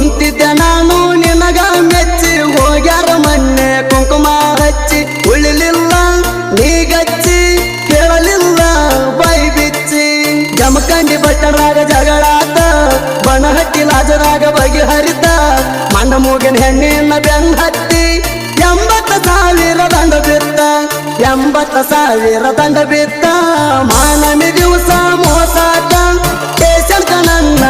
ಕುಂತಿದ್ದೆ ನಾನು ನಿನಗ ಮೆಚ್ಚಿ ಹೋಗ್ಯಾರ ಮೊನ್ನೆ ಕುಂಕುಮ ಹಚ್ಚಿ ಉಳಿಲಿಲ್ಲ ನೀಗಚ್ಚಿ ಕೇಳಲಿಲ್ಲ ಬೈ ಬಿಚ್ಚಿ ಜಮಖಂಡಿ ಬಟ್ಟರಾಗ ಜಗಳಾತ ಬನಹಟ್ಟಿ ಲಾಜರಾಗ ಬಗೆಹರಿತ ಮಂಡ ಮೂಗಿನ ಹೆಣ್ಣಿನ ಬೆನ್ನ ಹತ್ತಿ 80,000 ದಂಡ ಬಿತ್ತ 80,000 ದಂಡ ಬಿತ್ತ ಮಾನಮಿ ದಿವಸ ಮೋಸಾಟ ಕೇಸಲ್ಕ ನನ್ನ